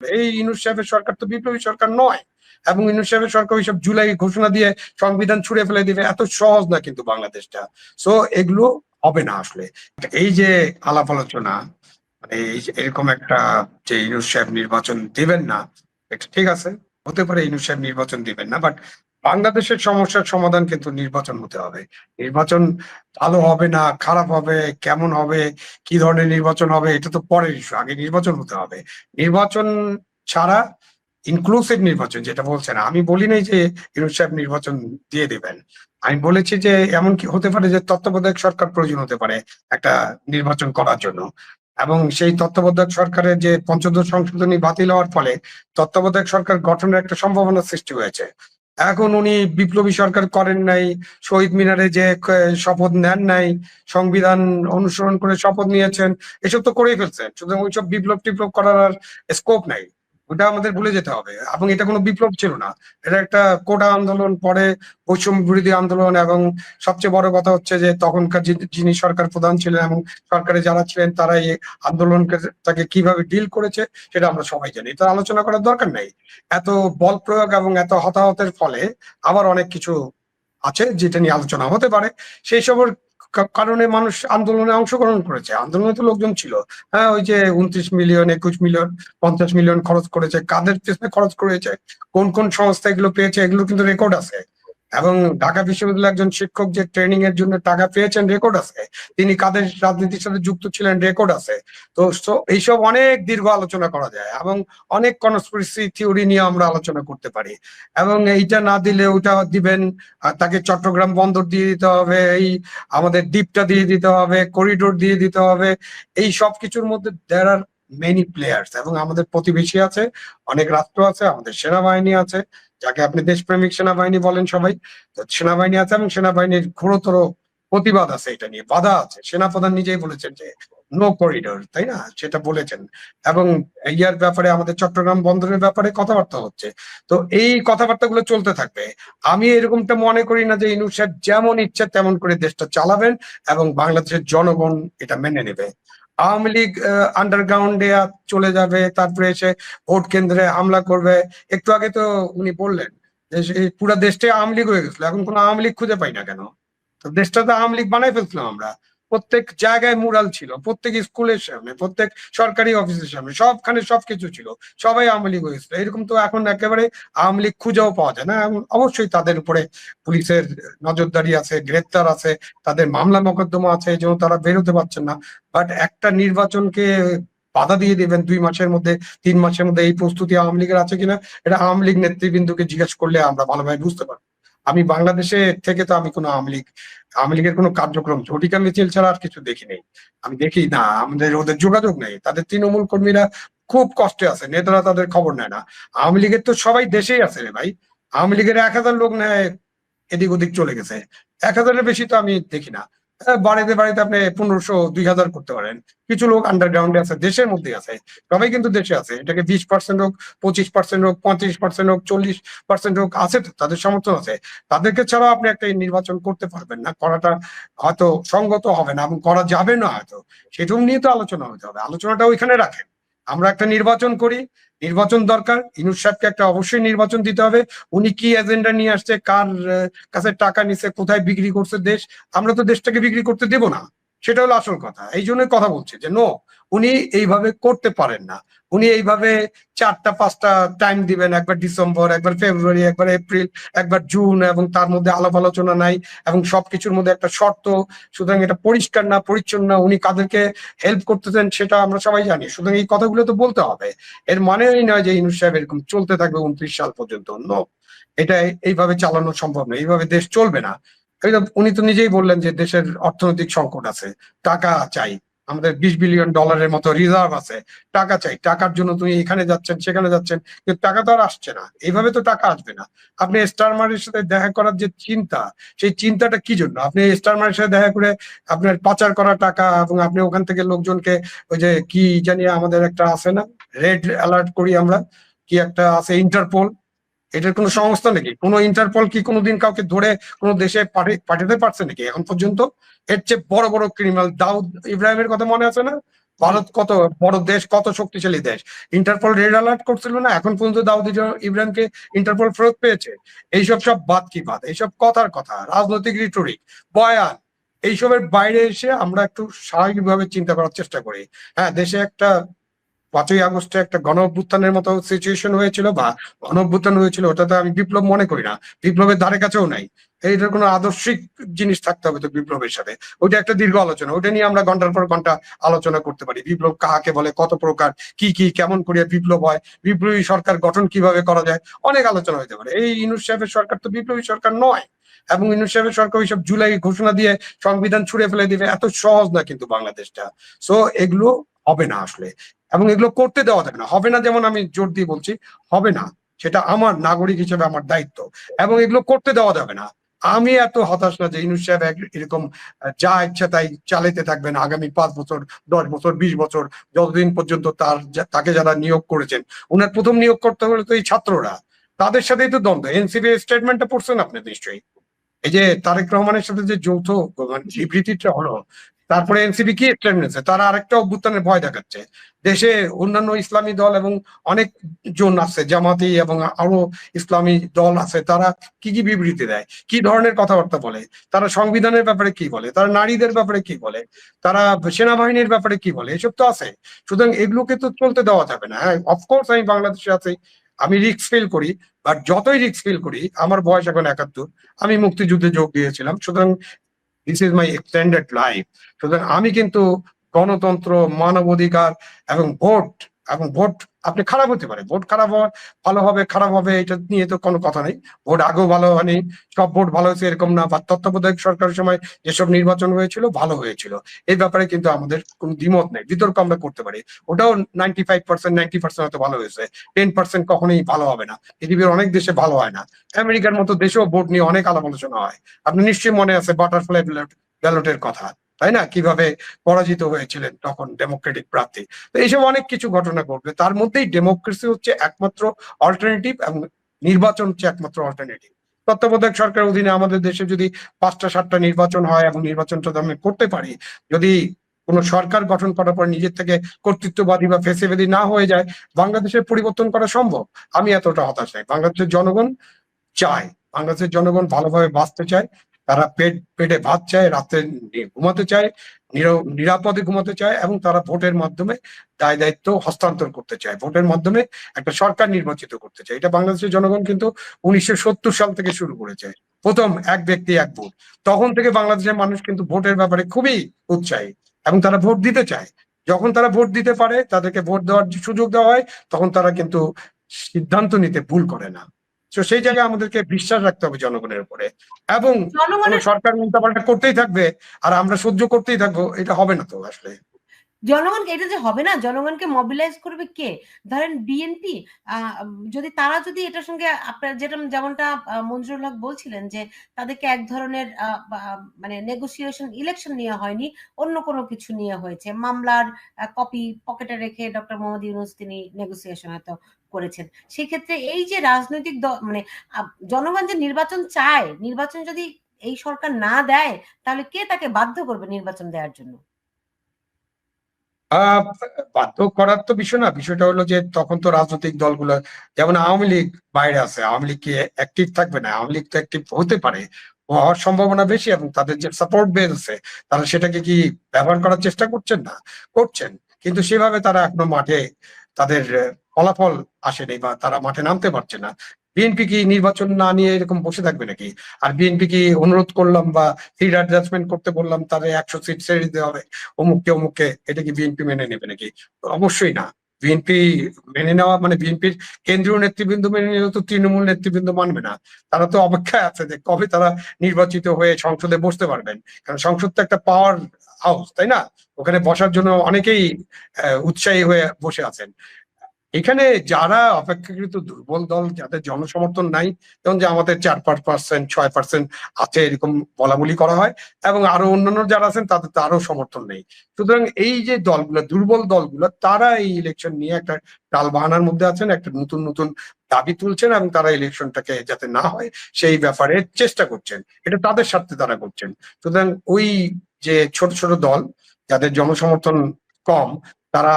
এই ইউনূস সাহেবের সরকার তো বিপ্লবী সরকার নয়, এবং ইউনূস সাহেবের সরকার ওইসব জুলাই ঘোষণা দিয়ে সংবিধান ছুঁড়ে ফেলে দিবে, এত সহজ না কিন্তু বাংলাদেশটা। সো এগুলো হবে না আসলে। এই যে আলাপ আলোচনা, মানে এরকম একটা, যে ইউনূস সাহেব নির্বাচন দিবেন না, এটা ঠিক আছে, হতে পারে ইউনূস সাহেব নির্বাচন দিবেন না, বাট বাংলাদেশের সমস্যার সমাধান কিন্তু নির্বাচন হতে হবে। নির্বাচন ভালো হবে না খারাপ হবে, কেমন হবে, কি ধরনের নির্বাচন হবে, এটা তো পরের ইস্যু, আগে নির্বাচন হতে হবে। নির্বাচন ছাড়া, ইনক্লুসিভ নির্বাচন যেটা বলছেন, আমি বলি নাই যে ইউনূস সাহেব নির্বাচন দিয়ে দিবেন। আমি বলেছি যে এমন কি হতে পারে যে তত্ত্বাবধায়ক সরকার প্রয়োজন হতে পারে একটা নির্বাচন করার জন্য, এবং সেই তত্ত্বাবধায়ক সরকারের যে পঞ্চদশ সংশোধনী বাতিল হওয়ার ফলে তত্ত্বাবধায়ক সরকার গঠনের একটা সম্ভাবনা সৃষ্টি হয়েছে। এখন উনি বিপ্লবী সরকার করেন নাই, শহীদ মিনারে যে শপথ নেন নাই, সংবিধান অনুসরণ করে শপথ নিয়েছেন, এসব তো করেই ফেলছেন, সুতরাং ওইসব বিপ্লব টিপ্লব করার আর স্কোপ নাই। ওটা আমাদের ভুলে যেতে হবে, এবং এটা কোনো বিপ্লব ছিল না, এটা একটা কোটা আন্দোলন, পরে বৈষম্য বিরোধী আন্দোলন, এবং সবচেয়ে বড় কথা হচ্ছে যে তখনকার যিনি সরকার প্রধান ছিলেন এবং সরকারে যারা ছিলেন তারা এই আন্দোলনকে তাকে কিভাবে ডিল করেছে সেটা আমরা সবাই জানি, এটা আলোচনা করার দরকার নাই। এত বল প্রয়োগ এবং এত হতাহতের ফলে আবার অনেক কিছু আছে যেটা নিয়ে আলোচনা হতে পারে। সেই সবের কারণে মানুষ আন্দোলনে অংশগ্রহণ করেছে, আন্দোলনে তো লোকজন ছিল। হ্যাঁ, ওই যে 29 মিলিয়ন 21 মিলিয়ন 50 মিলিয়ন খরচ করেছে, কাদের পেছনে খরচ করেছে, কোন কোন সংস্থা এগুলো পেয়েছে, এগুলো কিন্তু রেকর্ড আছে। এবং ঢাকা বিশ্ববিদ্যালয়ের একজন শিক্ষক যে ট্রেনিং এর জন্য টাকা পেয়েছেন, রেকর্ড আছে। তিনি কাদের রাজনীতির সাথে যুক্ত ছিলেন, রেকর্ড আছে। তো এইসব অনেক দীর্ঘ আলোচনা করা যায়, এবং অনেক কনস্পিরেসি থিওরি নিয়ে আমরা আলোচনা করতে পারি। এবং এইটা না দিলে ওটা দিবেন, তাকে চট্টগ্রাম বন্দর দিয়ে দিতে হবে, এই আমাদের দ্বীপটা দিয়ে দিতে হবে, করিডোর দিয়ে দিতে হবে। এই সব কিছুর মধ্যে দেয়ার আর মেনি প্লেয়ার্স, এবং আমাদের প্রতিবেশী আছে, অনেক রাষ্ট্র আছে, আমাদের সেনাবাহিনী আছে, যাকে আপনি দেশপ্রেমিক সেনাবাহিনী বলেন সবাই। তো সেনাবাহিনী আছে, এবং সেনাবাহিনীর ঘোরতর প্রতিবাদ আছে, এটা নিয়ে বাধা আছে। সেনাপ্রধান নিজেই বলেছেন যে নো করিডোর, তাই না, সেটা বলেছেন। এবং ইয়ার ব্যাপারে, আমাদের চট্টগ্রাম বন্দরের ব্যাপারে কথাবার্তা হচ্ছে। তো এই কথাবার্তাগুলো চলতে থাকবে। আমি এরকমটা মনে করি না যে ইউনূস সাহেব যেমন ইচ্ছা তেমন করে দেশটা চালাবেন এবং বাংলাদেশের জনগণ এটা মেনে নেবে। আওয়ামী লীগ আন্ডারগ্রাউন্ডে চলে যাবে, তারপরে এসে ভোট কেন্দ্রে হামলা করবে। একটু আগে তো উনি বললেন যে পুরো দেশটাই আওয়ামী লীগ হয়ে গেছিল, এখন কোনো আওয়ামী লীগ খুঁজে পাই না কেন? তো দেশটা তো আওয়ামী লীগ বানাই ফেলছিলাম আমরা। প্রত্যেক জায়গায় মুরাল ছিল, প্রত্যেক স্কুলের সামনে, প্রত্যেক সরকারি অফিসের সামনে, সবখানে সবকিছু ছিল, সবাই আওয়ামী লীগ হয়েছিল। এরকম তো এখন একেবারে আওয়ামী লীগ খুঁজেও পাওয়া যায় না। অবশ্যই তাদের উপরে পুলিশের নজরদারি আছে, গ্রেপ্তার আছে, তাদের মামলা মোকদ্দমা আছে, এই জন্য তারা বেরোতে পারছেন না। বাট একটা নির্বাচনকে বাধা দিয়ে দিবেন 2 মাসের মধ্যে, 3 মাসের মধ্যে, এই প্রস্তুতি আওয়ামী লীগের আছে কিনা এটা আওয়ামী লীগ নেতৃবৃন্দকে জিজ্ঞেস করলে আমরা ভালোভাবে বুঝতে পারবো। আমি বাংলাদেশে থেকে তো আমি কোনো আওয়ামী লীগের কোনো কার্যক্রম, ঝটিকা মিছিল ছাড়া আর কিছু দেখি নেই। আমি দেখি না, আমাদের ওদের যোগাযোগ নেই, তাদের তৃণমূল কর্মীরা খুব কষ্টে আছে, নেতারা তাদের খবর নেয় না। আওয়ামী লীগের তো সবাই দেশেই আছে রে ভাই। আওয়ামী লীগের 1,000 লোক নেয় এদিক ওদিক চলে গেছে, 1,000-এর বেশি তো আমি দেখি না। বাড়িতে বাড়িতে আপনি 1500 2000 করতে পারেন। কিছু লোক আন্ডারগ্রাউন্ডে আছে, দেশের মধ্যে আছে, সবাই কিন্তু দেশে আছে। এটাকে 20% হোক, 25% হোক, 35% হোক, 40% হোক, আছে তো, তাদের সমর্থন আছে। তাদেরকে ছাড়াও আপনি একটা নির্বাচন করতে পারবেন না, করাটা হয়তো সঙ্গত হবে না, এবং করা যাবে না হয়তো। সেটাও নিয়ে তো আলোচনা হতে হবে, আলোচনাটা ওইখানে রাখেন। আমরা একটা নির্বাচন করি, নির্বাচন দরকার, ইউনূস সাহেবকে একটা অবশ্যই নির্বাচন দিতে হবে। উনি কি এজেন্ডা নিয়ে আসছে, কার কাছে টাকা নিছে, কোথায় বিক্রি করছে দেশ, আমরা তো দেশটাকে বিক্রি করতে দেব না। সেটা হলো আসল কথা। এই জন্যই কথা বলছি যে নো, উনি এইভাবে করতে পারেন না। উনি এইভাবে 4টা 5টা টাইম দিবেন, একবার ডিসেম্বর, একবার ফেব্রুয়ারি, একবার এপ্রিল, একবার জুন, এবং তার মধ্যে আলাপ আলোচনা নাই, এবং সবকিছুর মধ্যে একটা শর্ত। সুতরাং এটা পরিষ্কার না, পরিচ্ছন্ন না, উনি কাদেরকে হেল্প করতেছেন সেটা আমরা সবাই জানি। সুতরাং এই কথাগুলো তো বলতে হবে। এর মানে এই নয় যে ইউনূস সাহেব এরকম চলতে থাকবে 29 সাল পর্যন্ত। নো, এটা এইভাবে চালানো সম্ভব নয়, এইভাবে দেশ চলবে না। উনি তো নিজেই বললেন যে দেশের অর্থনৈতিক সংকট আছে, টাকা চাই, আমাদের $20 বিলিয়ন মতো রিজার্ভ আছে, টাকা চাই। টাকার জন্য তুমি এখানে যাচ্ছেন সেখানে যাচ্ছেন, কিন্তু টাকা তো আর আসছে না, এইভাবে তো টাকা আসবে না। আপনি স্টারমারের সাথে দেখা করার যে চিন্তা, সেই চিন্তাটা কি জন্য? আপনি স্টারমারের সাথে দেখা করে আপনার পাচার করা টাকা, এবং আপনি ওখান থেকে লোকজনকে, ওই যে কি জানি আমাদের একটা আছে না, রেড অ্যালার্ট করি আমরা, কি একটা আছে, ইন্টারপোল, এটার কোনো সংস্থা নাকি? কোনো ইন্টারপোল কি কোনোদিন কাউকে ধরে কোনো দেশে পাঠাতে পারছে নাকি এখন পর্যন্ত? এর চেয়ে বড় বড় ক্রিমিনাল, দাউদ ইব্রাহিমের কথা মনে আছে না? ভারত কত বড় দেশ, কত শক্তিশালী দেশ, ইন্টারপোল রেড অ্যালার্ট করছিল না? এখন পর্যন্ত দাউদ ইব্রাহিমকে ইন্টারপোল ফেরত পেয়েছে। এইসব সব বাদ কি বাদ, এইসব কথার কথা, রাজনৈতিক রিটরিক, বয়ান, এইসবের বাইরে এসে আমরা একটু স্বাভাবিকভাবে চিন্তা করার চেষ্টা করি। হ্যাঁ, দেশে একটা 5ই আগস্টে একটা গণ অভ্যুত্থানের মতো সিচুয়েশন হয়েছিল বা গণ অভ্যুত্থান হয়েছিল, ওটাতে আমি বিপ্লব মনে করি না, বিপ্লবের ধারে কাছেও নাই। এইটার কোনো আদর্শিক জিনিস থাকতে হবে তো বিপ্লবের সাথে, ওইটা একটা দীর্ঘ আলোচনা, ওইটা নিয়ে আমরা ঘন্টার পর ঘন্টা আলোচনা করতে পারি। বিপ্লব কাকে বলে, কত প্রকার, কি কি কেমন করিয়া বিপ্লব হয়, বিপ্লবী সরকার গঠন কিভাবে করা যায়, অনেক আলোচনা হতে পারে। এই ইউনূস সাহেবের সরকার তো বিপ্লবী সরকার নয়, এবং ইউনূস সাহেবের সরকার ওইসব জুলাই ঘোষণা দিয়ে সংবিধান ছুড়ে ফেলে দিবে, এত সহজ না কিন্তু বাংলাদেশটা। সো এগুলো হবে না আসলে, এবং এগুলো করতে দেওয়া যাবে না। হবে না যেমন আমি জোর দিয়ে বলছি, হবে না, সেটা আমার নাগরিক হিসেবে আমার দায়িত্ব, এবং এগুলো করতে দেওয়া যাবে না। আমি এত হতাশ না যে ইউনূস সাহেব এরকম যা ইচ্ছা তাই চালাতে থাকবেন আগামী 5 বছর, 10 বছর, 20 বছর, যতদিন পর্যন্ত তাকে যারা নিয়োগ করেছেন। উনার প্রথম নিয়োগ করতে হলে তো এই ছাত্ররা, তাদের সাথেই তো দ্বন্দ্ব। এনসিপি স্টেটমেন্টটা পড়ছেন আপনি নিশ্চয়ই, এই যে তারেক রহমানের সাথে যে যৌথ মানে বিবৃতিটা হলো, তারপরে এনসিপি কি স্ট্যান্ড নিয়েছে? তারা আরেকটা অভ্যুত্থানের ভয় দেখাচ্ছে। দেশে অন্যান্য ইসলামী দল এবং অনেক জন আছে, জামাতি এবং আরো ইসলামী দল আছে, তারা কি কি বিবৃতি দেয়, কি ধরনের কথাবার্তা বলে, তারা সংবিধানের ব্যাপারে কি বলে, তারা নারীদের ব্যাপারে কি বলে, তারা সেনাবাহিনীর ব্যাপারে কি বলে, এসব তো আছে। সুতরাং এগুলোকে তো চলতে দেওয়া যাবে না। হ্যাঁ, অফকোর্স আমি বাংলাদেশে আছি, আমি রিস্ক ফিল করি, বাট যতই রিস্ক ফিল করি, আমার বয়স এখন 71, আমি মুক্তিযুদ্ধে যোগ দিয়েছিলাম, সুতরাং this is my extended life. সুতরাং আমি কিন্তু গণতন্ত্র, মানবাধিকার এবং ভোট, এবং ভোট আপনি খারাপ হতে পারে, ভোট খারাপ হওয়া, ভালো হবে খারাপ হবে এটা নিয়ে তো কোনো কথা নেই। ভোট আগেও ভালো হয়নি, সব ভোট ভালো হয়েছে এরকম না, বা তত্ত্বাবধায়ক সরকারের সময় যেসব নির্বাচন হয়েছিল ভালো হয়েছিল, এই ব্যাপারে কিন্তু আমাদের কোনো দ্বিমত নেই, বিতর্ক আমরা করতে পারি। ওটাও 95%, 90% হয়তো ভালো হয়েছে, 10% কখনোই ভালো হবে না। পৃথিবীর অনেক দেশে ভালো হয় না, আমেরিকার মতো দেশেও ভোট নিয়ে অনেক আলাপ আলোচনা হয়। আপনি নিশ্চয়ই মনে আছে বাটারফ্লাই ব্যালটের কথা, তাই না? কিভাবে পরাজিত হয়েছিলেন তখন ডেমোক্রেটিক প্রার্থী। তো এইসব অনেক কিছু ঘটনা ঘটবে, তার মধ্যেই ডেমোক্রেসি হচ্ছে একমাত্র অল্টারনেটিভ, এবং নির্বাচন হচ্ছে একমাত্র অল্টারনেটিভ। তত্ত্বাবধায়ক সরকারের অধীনে আমাদের দেশে যদি 5টা 7টা নির্বাচন হয় এবং নির্বাচনটা আমি করতে পারি, যদি কোন সরকার গঠন করার পর নিজের থেকে কর্তৃত্ববাদী বা ফেসিবাদী না হয়ে যায়, বাংলাদেশের পরিবর্তন করা সম্ভব। আমি এতটা হতাশ নাই। বাংলাদেশের জনগণ চায়, বাংলাদেশের জনগণ ভালোভাবে বাঁচতে চায়, তারা পেটে ভাত চায়, রাতে ঘুমাতে চায়, নিরাপদে ঘুমাতে চায়, এবং তারা ভোটের মাধ্যমে দায় দায়িত্ব হস্তান্তর করতে চায়, ভোটের মাধ্যমে একটা সরকার নির্বাচিত করতে চায়। এটা বাংলাদেশের জনগণ কিন্তু 1970 সাল থেকে শুরু করেছে, প্রথম এক ব্যক্তি এক ভোট। তখন থেকে বাংলাদেশের মানুষ কিন্তু ভোটের ব্যাপারে খুবই উৎসাহী, এবং তারা ভোট দিতে চায়। যখন তারা ভোট দিতে পারে, তাদেরকে ভোট দেওয়ার সুযোগ দেওয়া হয়, তখন তারা কিন্তু সিদ্ধান্ত নিতে ভুল করে না। তো সেই জায়গায় আমাদেরকে বিশ্বাস রাখতে হবে জনগণের উপরে, এবং কোন জনগণের সরকার উল্টাপাল্টা করতেই থাকবে আর আমরা সহ্য করতেই থাকবো, এটা হবে না তো আসলে। জনগণকে এটা যে হবে না, জনগণকে মোবিলাইজ করবে কে? ধরেন বিএনপি, যদি তারা যদি এটার সঙ্গে আপনার যেমনটা মঞ্জুরুল হক বলছিলেন যে তাদেরকে এক ধরনের মানে নেগোসিয়েশন, ইলেকশন নিয়ে হয়নি, অন্য কোনো কিছু নিয়ে হয়েছে, মামলার কপি পকেটে রেখে ডক্টর মোহাম্মদ ইউনূস তিনি নেগোসিয়েশন হয়তো করেছেন। সেক্ষেত্রে এই যে রাজনৈতিক মানে জনগণ যে নির্বাচন চায়, নির্বাচন যদি এই সরকার না দেয়, তাহলে কে তাকে বাধ্য করবে নির্বাচন দেওয়ার জন্য? আহ বাধ্য করার তো বিষয় না, বিষয়টা হলো যে তখন তো রাজনৈতিক দলগুলো, যেমন আওয়ামী লীগ বাইরে আছে, আওয়ামী লীগ কি অ্যাক্টিভ থাকবে না? আওয়ামী লীগ তো অ্যাক্টিভ হতে পারে, হওয়ার সম্ভাবনা বেশি, এবং তাদের যে সাপোর্ট বেস আছে, তারা সেটাকে কি ব্যবহার করার চেষ্টা করছেন না? করছেন, কিন্তু সেভাবে তারা এখনো মাঠে তাদের ফলাফল আসেনি, বা তারা মাঠে নামতে পারছে না। বিএনপি কি নির্বাচন না নিয়ে এরকম বসে থাকবে নাকি? আর বিএনপি কি অনুরোধ করলাম বা সিট অ্যাডজাস্টমেন্ট করতে বললাম তাদের 100 সিট ছেড়ে দিতে হবে অমুককে অমুককে, এটা কি বিএনপি মেনে নেবে নাকি? অবশ্যই না। বিএনপি মেনে নেওয়া মানে বিএনপির কেন্দ্রীয় নেতৃবৃন্দ মেনে নিলে তো তৃণমূল নেতৃবৃন্দ মানবে না। তারা তো অপেক্ষায় আছে যে কবে তারা নির্বাচিত হয়ে সংসদে বসতে পারবেন, কারণ সংসদ তো একটা পাওয়ার হাউস, তাই না? ওখানে বসার জন্য অনেকেই উৎসাহী হয়ে বসে আছেন। এখানে যারা অপেক্ষাকৃত দুর্বল দল, যাদের জনসমর্থন নাই, যেমন যে আমাদের 4-5%, 6% আছে এরকম বলা বলি করা হয়, এবং আরো অন্যান্য যারা আছেন তাদের তো আরো সমর্থন নেই। সুতরাং এই যে দলগুলো, দুর্বল দলগুলো, তারা এই ইলেকশন নিয়ে একটা টাল বাহানার মধ্যে আছেন, একটা নতুন নতুন দাবি তুলছেন, এবং তারা ইলেকশনটাকে যাতে না হয় সেই ব্যাপারে চেষ্টা করছেন। এটা তাদের স্বার্থে তারা করছেন। সুতরাং ওই যে ছোট ছোট দল, যাদের জনসমর্থন কম, তারা